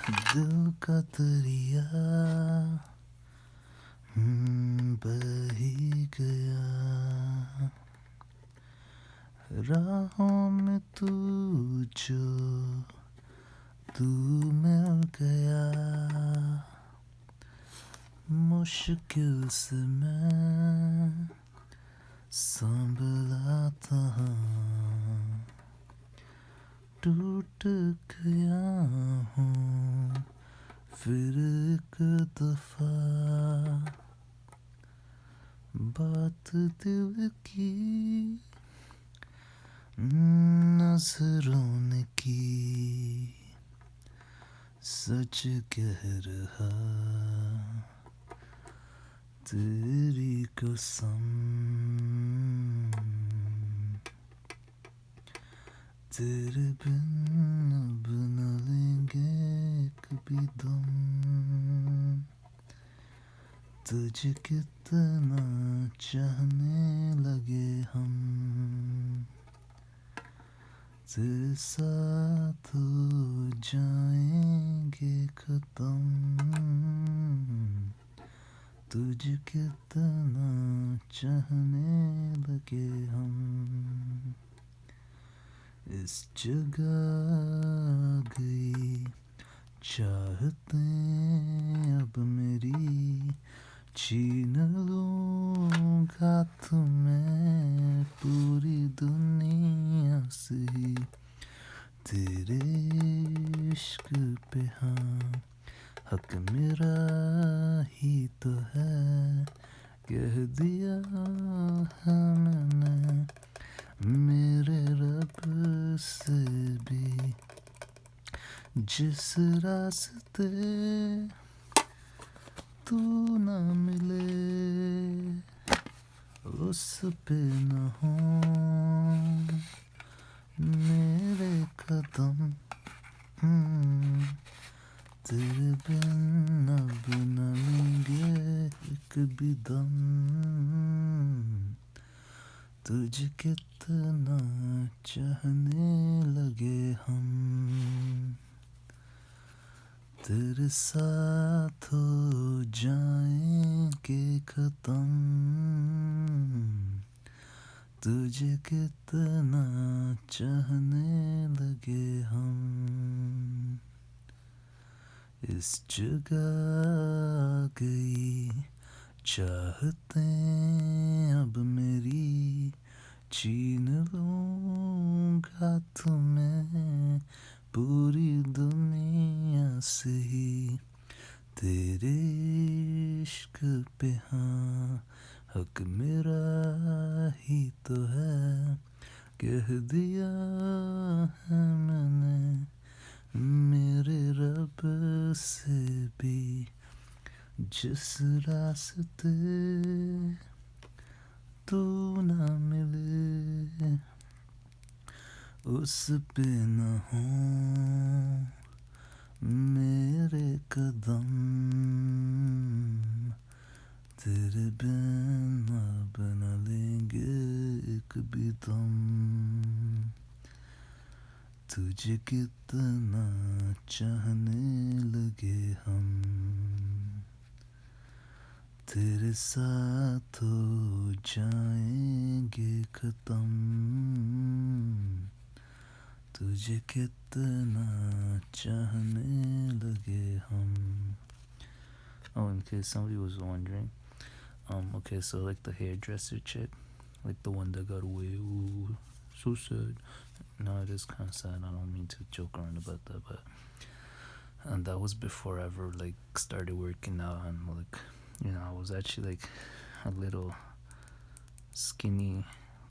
दिल का दरिया बह ही गया राहों में तू मिल गया मुश्किल से मैं संभला था टूट गया हूँ फिर एक दफा बात दिल की नजरों ने की सच कह रहा तेरी कसम तेरे बिन अब न लेंगे कभी दम तुझे कितना चाहने लगे हम तेरे साथ हो जाएंगे खत्म तुझे कितना चाहने लगे हम इस जगह गई चाहते अब मेरी छीन लूंगा तुम्हें पूरी दुनिया से तेरे इश्क पे हाँ हक मेरा ही तो है कह दिया है मैंने मेरे रब से भी जिस रास्ते तू ना मिले उस पे न हो मेरे कदम तेरे बिन अब न लेंगे एक भी दम तुझे कितना चाहने लगे हम तेरे साथ हो जाएंगे खत्म तुझे कितना चाहने लगे हम इस जगह गई चाहते अब मेरी छीन लूंगा तुम्हें पूरी दुनिया से ही तेरे इश्क पे हाँ हक मेरा ही तो है कह दिया है मैंने मेरे रब से भी जिस रास्ते तू ना मिले उस पे न हो मेरे कदम तेरे बिन अब न लेंगे एक भी दम तुझे कितना चाहने लगे हम तेरे साथ हो जाएंगे खत्म तुझे कितना चाहने लगे हम Oh, in case somebody was wondering, okay, so like the hairdresser chick, like the one that got away, ooh, so sad. No, it is kind of sad. I don't mean to joke around about that, but and that was before I ever like started working out, and like, I was actually like a little skinny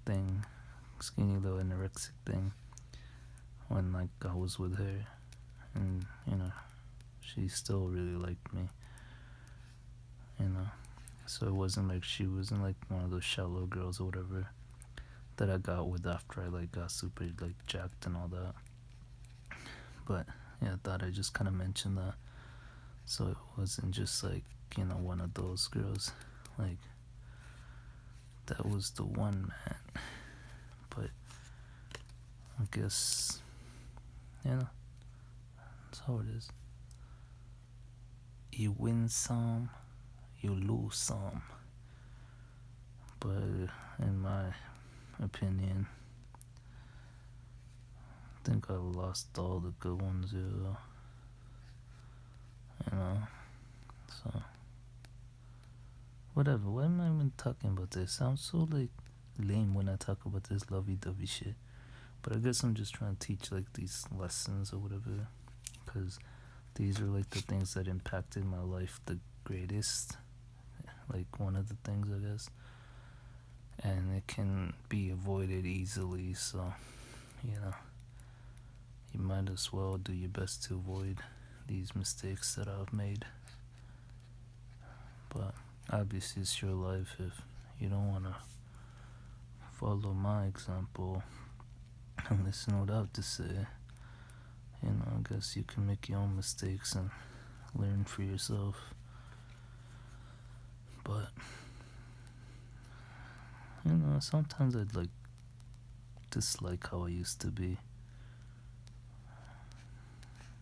thing, skinny little anorexic thing when like I was with her, and she still really liked me, so it wasn't like she wasn't like one of those shallow girls or whatever that I got with after I like got super like jacked and all that. But yeah, I thought I just kind of mentioned that, so it wasn't just like one of those girls. Like that was the one, man. But I guess that's how it is. you win some, you lose some. But in my opinion, I think I lost all the good ones, you know. So whatever. Why am I even talking about this? Sounds so like lame when I talk about this lovey-dovey shit. But I guess I'm just trying to teach like these lessons or whatever, because these are like the things that impacted my life the greatest. Like one of the things, I guess, and it can be avoided easily. So you know, you might as well do your best to avoid these mistakes that I've made. But obviously, it's your life. If you don't want to follow my example and listen to what I have to say, you know, I guess you can make your own mistakes and learn for yourself. But you know, sometimes I'd like dislike how I used to be.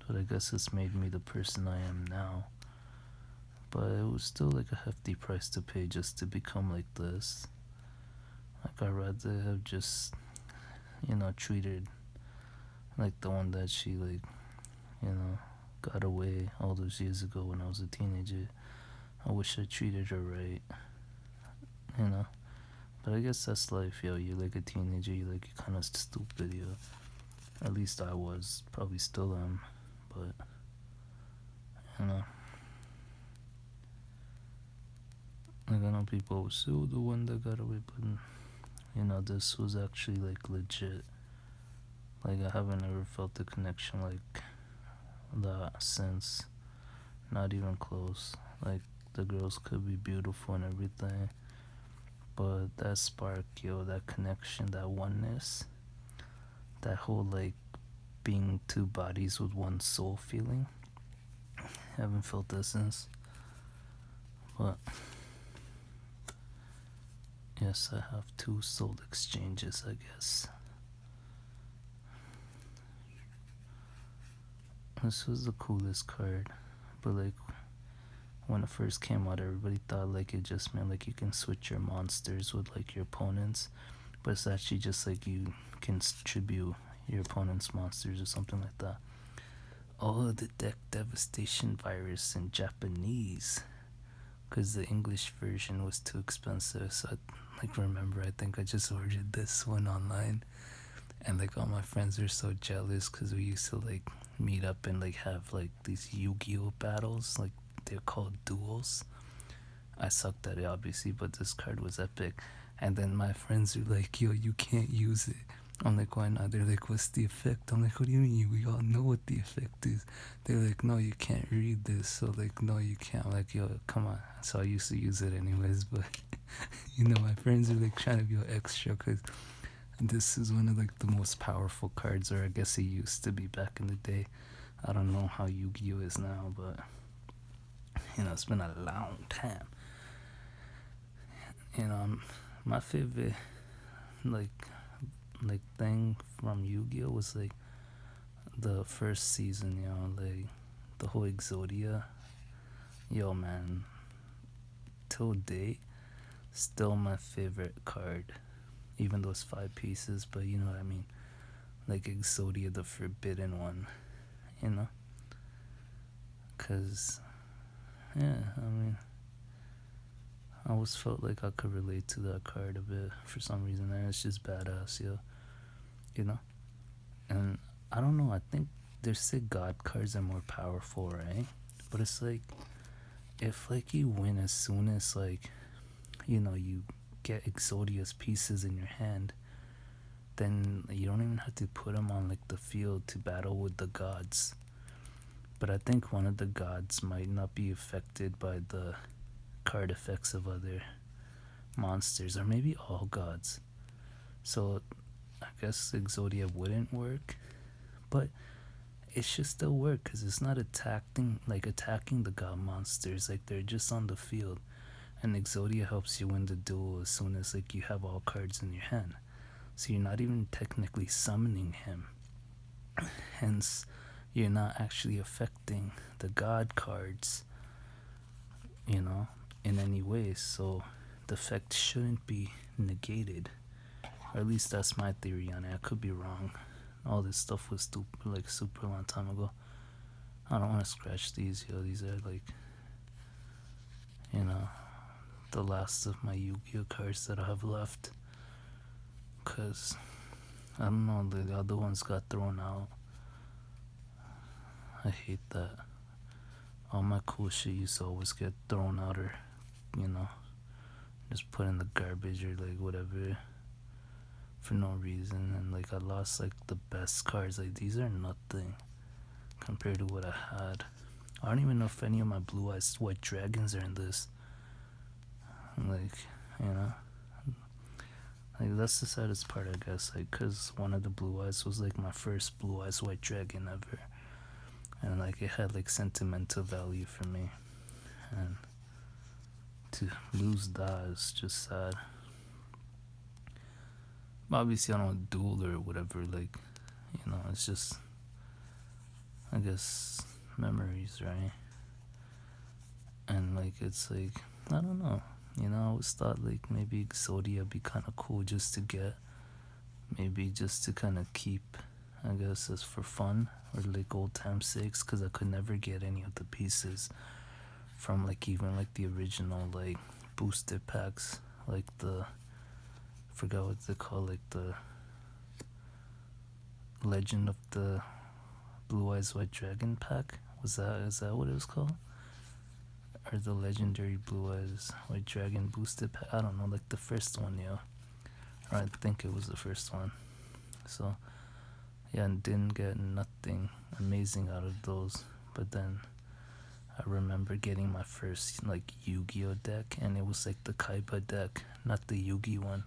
But I guess it's made me the person I am now. But it was still like a hefty price to pay just to become like this. Like I'd rather have just, you know, treated like the one that she like, you know, got away all those years ago when I was a teenager. I wish I treated her right, you know. But I guess that's life, yo. You're like a teenager, you're kind of stupid, yo. At least I was, probably still am, but you know. Like I know people was still the one that got away, but you know, this was actually like legit. Like I haven't ever felt a connection like that since. Not even close. Like the girls could be beautiful and everything, but that spark, yo, that connection, that oneness, that whole like being two bodies with one soul feeling, I haven't felt that since. But yes, I have two soul exchanges, I guess. This was the coolest card, but like when it first came out, everybody thought like it just meant like you can switch your monsters with like your opponents, but it's actually just like you can tribute your opponent's monsters or something like that. Oh, the deck devastation virus in Japanese, because the English version was too expensive. So I like remember, I think I just ordered this one online, and like all my friends were so jealous because we used to like meet up and like have like these Yu-Gi-Oh battles, like they're called duels. I sucked at it obviously, but this card was epic. And then my friends were like, "Yo, you can't use it." I'm like, "Why not?" They're like, "What's the effect?" I'm like, "What do you mean? We all know what the effect is." They're like, "No, you can't read this." So like, "No, you can't." I'm like, "Yo, come on." So I used to use it anyways, but you know, my friends are like trying to be extra because this is one of like the most powerful cards, or I guess it used to be back in the day. I don't know how Yu-Gi-Oh is now, but you know, it's been a long time. You know, my favorite like thing from Yu-Gi-Oh was like the first season, you know, like the whole Exodia. Yo, man, till date, still my favorite card. Even though it's 5 pieces, but you know what I mean. Like Exodia, the forbidden one, you know. Cause yeah, I mean, I always felt like I could relate to that card a bit for some reason, and it's just badass, yo. You know. And I don't know. I think they say God cards are more powerful, right? But it's like if like you win as soon as like you know you get Exodia's pieces in your hand, then you don't even have to put them on like the field to battle with the gods. But I think one of the gods might not be affected by the card effects of other monsters, or maybe all gods. So I guess Exodia wouldn't work, but it should still work because it's not attacking the god monsters. Like they're just on the field, and Exodia helps you win the duel as soon as like you have all cards in your hand. So you're not even technically summoning him. Hence, you're not actually affecting the god cards. you know, in any way. So the effect shouldn't be negated. Or at least that's my theory on it. I could be wrong. All this stuff was stupid, like super long time ago. I don't want to scratch these, yo. These are like, you know, the last of my Yu-Gi-Oh cards that I have left. Cause I don't know, the other ones got thrown out. I hate that. All my cool shit used to always get thrown out or, you know, just put in the garbage or like whatever for no reason. And like I lost like the best cards. Like these are nothing compared to what I had. I don't even know if any of my Blue Eyes White Dragons are in this. Like, you know, like that's the saddest part, I guess. Like, cause one of the Blue Eyes was like my first Blue Eyes White Dragon ever, and like it had like sentimental value for me, and to lose that is just sad. But obviously, I don't duel or whatever. Like, you know, it's just, I guess, memories, right? And like, it's like, I don't know. You know, I always thought like maybe Exodia would be kind of cool just to get, maybe just to kind of keep, I guess, as for fun or like old time sakes, because I could never get any of the pieces from like even like the original like booster packs, like the, I forgot what they call, like the Legend of the Blue Eyes White Dragon pack. Is that what it was called? Or the legendary Blue Eyes White Dragon boosted pack? I don't know, like the first one, yeah. Or I think it was the first one. So yeah, and didn't get nothing amazing out of those. But then I remember getting my first like Yu-Gi-Oh deck, and it was like the Kaiba deck, not the Yugi one.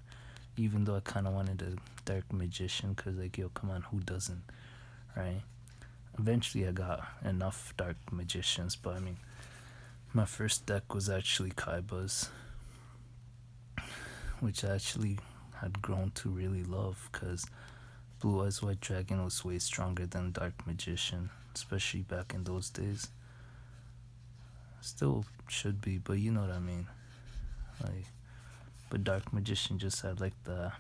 Even though I kind of wanted a Dark Magician, because like, yo, come on, who doesn't, right? Eventually I got enough Dark Magicians, but I mean, my first deck was actually Kaiba's, which I actually had grown to really love, because Blue Eyes White Dragon was way stronger than Dark Magician, especially back in those days. Still should be, but you know what I mean. Like, but Dark Magician just had like the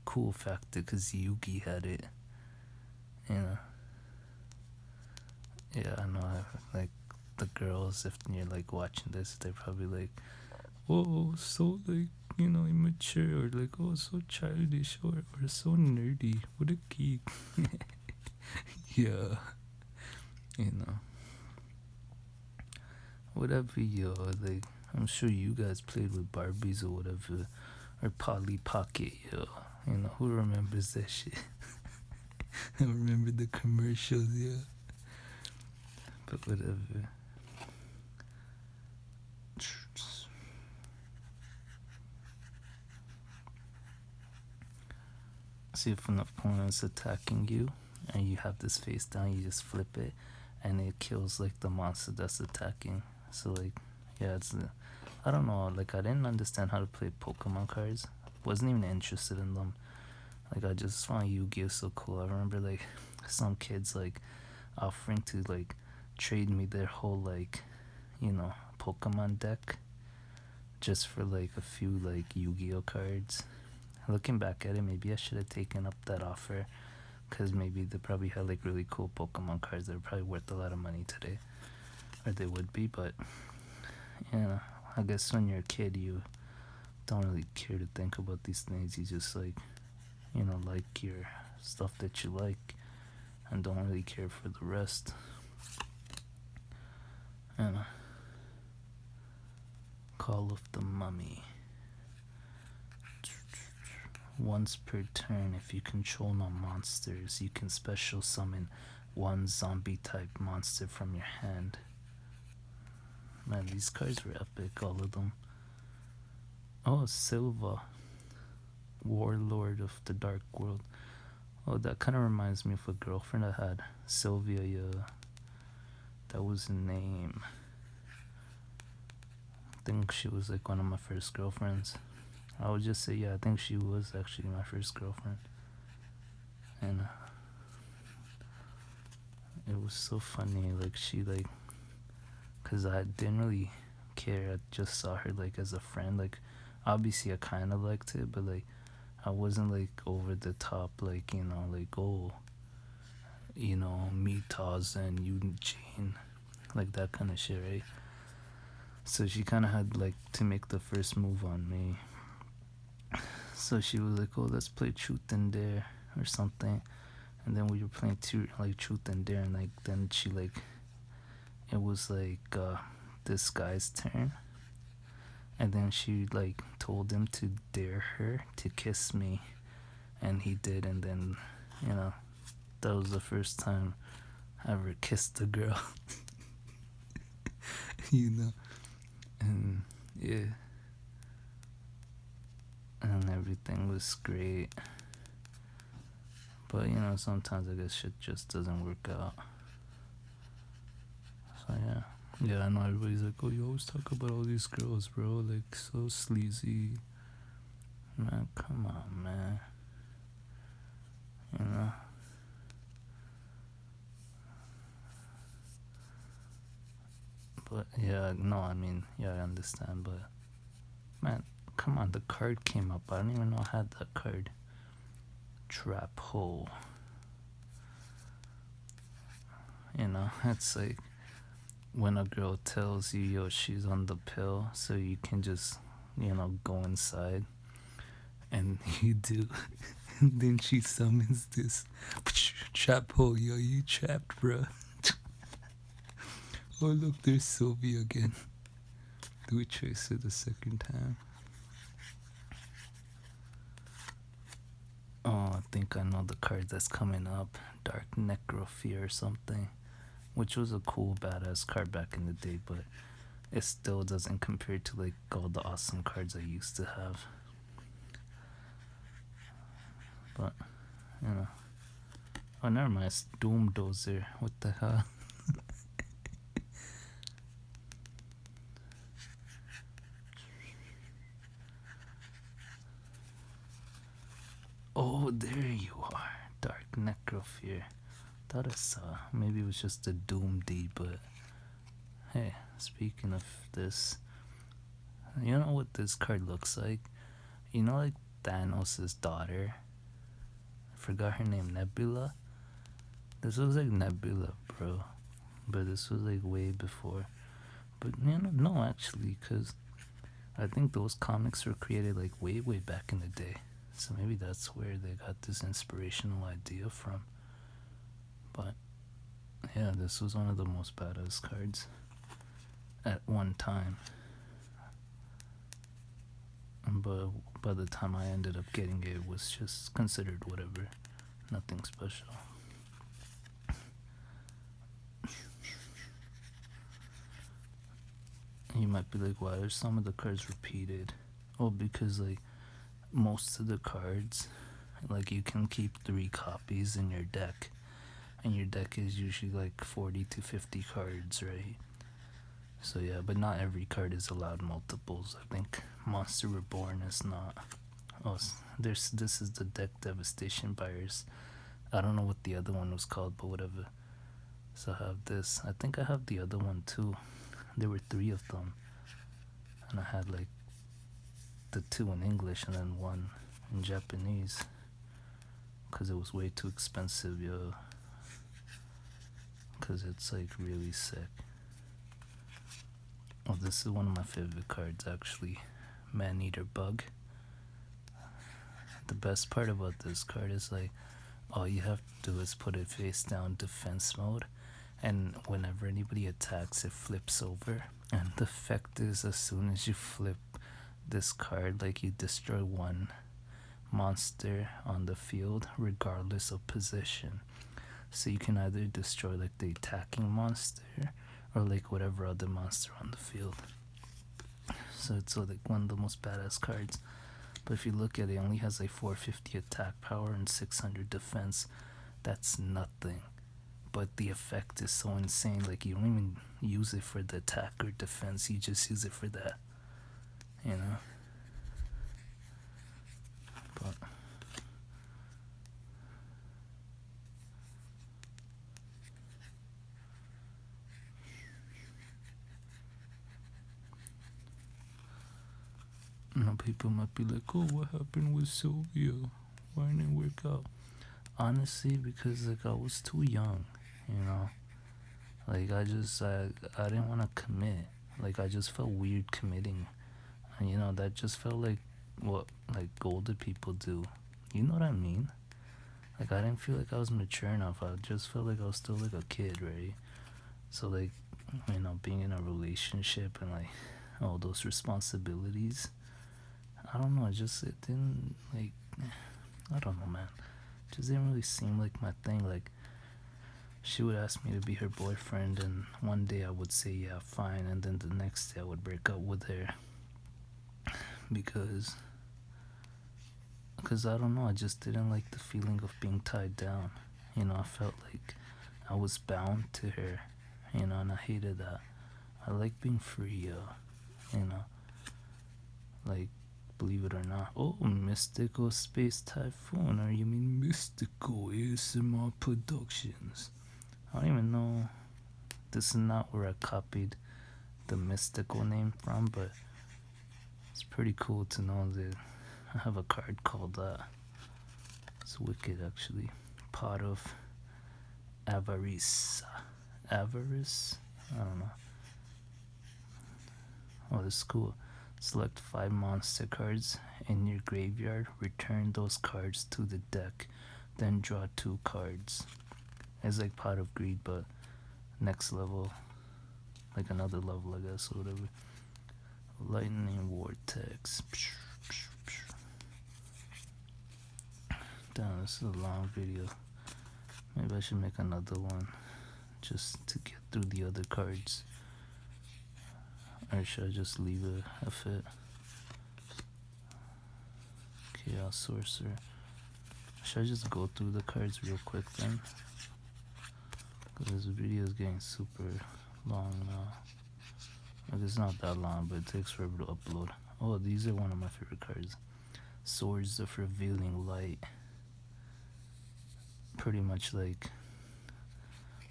cool factor because Yugi had it. You know. Yeah, I know. Like the girls, if you're like watching this, they're probably like, "Oh, so like, you know, immature," or like, "Oh, so childish," or "So nerdy." What a geek. Yeah, you know. Whatever, yo. Like, I'm sure you guys played with Barbies or whatever, or Polly Pocket, yo. You know, who remembers that shit? I remember the commercials, yeah. But whatever. See if an opponent's attacking you and you have this face down, you just flip it and it kills like the monster that's attacking. So like, yeah, I don't know, like I didn't understand how to play Pokemon cards. Wasn't even interested in them. Like I just found Yu-Gi-Oh so cool. I remember like some kids like offering to like trade me their whole like, you know, Pokemon deck just for like a few like Yu-Gi-Oh cards. Looking back at it, maybe I should have taken up that offer, because maybe they probably had like really cool Pokemon cards that are probably worth a lot of money today, or they would be. But you know, I guess when you're a kid, you don't really care to think about these things. You just like, you know, like your stuff that you like, and don't really care for the rest. And Call of the Mummy. Once per turn, if you control no monsters, you can special summon one zombie type monster from your hand. Man, these cards were epic, all of them. Oh, Silva, Warlord of the Dark World. Oh, that kind of reminds me of a girlfriend I had, Sylvia. Yeah, that was the name. I think she was like one of my first girlfriends. I would just say, yeah, I think she was actually my first girlfriend. And it was so funny, like, she, like, because I didn't really care. I just saw her like as a friend. Like obviously I kind of liked it, but like I wasn't like over the top, like like oh, me Tarzan, you Jane, like that kind of shit, right? So she kind of had like to make the first move on me. So she was like, "Oh, let's play Truth and Dare or something," and then we were playing like Truth and Dare, and like then she like it was like this guy's turn, and then she like told him to dare her to kiss me, and he did, and then you know that was the first time I ever kissed a girl, and yeah, and everything was great. But sometimes I guess shit just doesn't work out. So yeah. Yeah, I know everybody's like, oh, you always talk about all these girls, bro. Like, so sleazy. Man, come on, man. You know? But yeah, no, I mean, yeah, I understand. But man, come on, the card came up. I don't even know I had that card. Trap hole. It's like when a girl tells you, yo, she's on the pill, so you can just, go inside. And you do. And then she summons this trap hole. Yo, you trapped, bro. Oh, look, there's Sylvie again. Do we trace it the second time? Oh, I think I know the card that's coming up. Dark Necrophy or something. Which was a cool, badass card back in the day, but it still doesn't compare to like all the awesome cards I used to have. But, oh, never mind. It's Doom Dozer. What the hell? Oh, there you are. Dark Necrophy. Thought I saw. Maybe it was just a Doom D, but hey, speaking of this, you know what this card looks like? Like Thanos' daughter? I forgot her name, Nebula? This was like Nebula, bro. But this was like way before. But no, actually, because I think those comics were created like way, way back in the day. So maybe that's where they got this inspirational idea from. But yeah, this was one of the most badass cards at one time. But by the time I ended up getting it, it was just considered whatever, nothing special. You might be like, why are some of the cards repeated? Oh, because like most of the cards, like you can keep 3 copies in your deck, and your deck is usually like 40 to 50 cards, right? So yeah, but not every card is allowed multiples. I think Monster Reborn is not. Oh, this is the deck Devastation Buyers. I don't know what the other one was called, but whatever. So I have this. I think I have the other one too. There were 3 of them, and I had like the 2 in English and then 1 in Japanese, because it was way too expensive, yo. Because it's like really sick. Oh, this is one of my favorite cards actually. Man-Eater Bug. The best part about this card is like all you have to do is put it face down defense mode, and whenever anybody attacks it flips over, and the effect is as soon as you flip this card, like you destroy 1 monster on the field regardless of position. So you can either destroy like the attacking monster or like whatever other monster on the field. So it's like one of the most badass cards. But if you look at it, it only has like 450 attack power and 600 defense. That's nothing. But the effect is so insane. Like you don't even use it for the attack or defense. You just use it for that. But know, people might be like, oh, what happened with Sylvia? Why didn't it work out? Honestly, because like I was too young, you know. Like I didn't want to commit. Like I just felt weird committing, and you know that just felt like what like older people do. You know what I mean? Like I didn't feel like I was mature enough. I just felt like I was still like a kid, right? So like, you know, being in a relationship and like all those responsibilities. I don't know. It didn't like. I don't know, man. It just didn't really seem like my thing. Like she would ask me to be her boyfriend, and one day I would say yeah, fine, and then the next day I would break up with her because I don't know. I just didn't like the feeling of being tied down. You know, I felt like I was bound to her. You know, and I hated that. I like being free, you know, like believe it or not. Oh, Mystical Space Typhoon, or you mean Mystical ASMR Productions? I don't even know. This is not where I copied the Mystical name from, but it's pretty cool to know that I have a card called that. It's wicked, actually. Pot of Avarice. Avarice? I don't know. Oh, this is cool. Select 5 monster cards in your graveyard. Return those cards to the deck. Then draw 2 cards. It's like Pot of Greed, but next level. Like another level, I guess, or whatever. Lightning Vortex. Damn, this is a long video. Maybe I should make another one just to get through the other cards. Or should I just leave it a fit? Chaos Sorcerer. Should I just go through the cards real quick then? Because this video is getting super long now. Like it's not that long, but it takes forever to upload. Oh, these are one of my favorite cards. Swords of Revealing Light. Pretty much like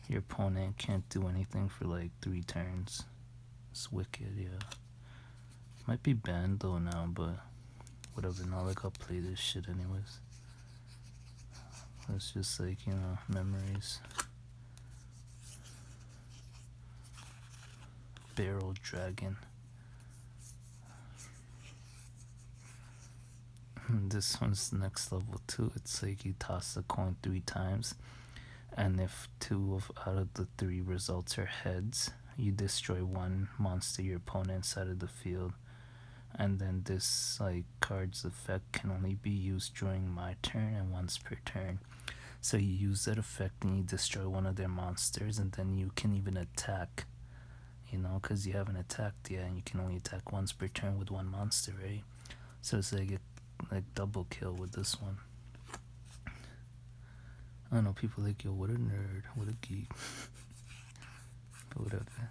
your opponent can't do anything for like 3 turns. It's wicked, yeah. Might be banned though now, but whatever. Not like I'll play this shit anyways. It's just like, you know, memories. Barrel Dragon. This one's next level too. It's like you toss a coin 3 times, and if 2 out of the 3 results are heads, you destroy 1 monster your opponent side of the field. And then this like card's effect can only be used during my turn and once per turn. So you use that effect and you destroy one of their monsters, and then you can even attack, you know, because you haven't attacked yet, and you can only attack once per turn with 1 monster, right? So it's like a double kill with this one. I don't know, people like, yo, what a nerd, what a geek. But whatever.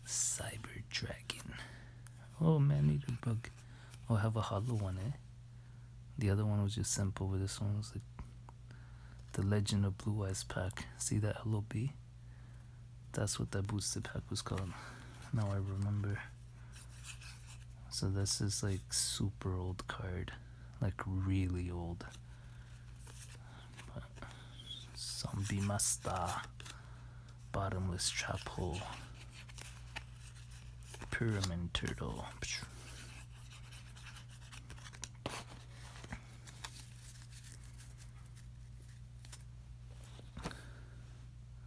Cyber Dragon. Oh, Man-Eater Bug. Oh, I have a hollow one, eh? The other one was just simple, but this one was like the Legend of Blue Eyes pack. See that LOB? That's what that booster pack was called. Now I remember. So this is like super old card. Like really old. But Zombie Master. Bottomless Trap Hole. Pyramid Turtle.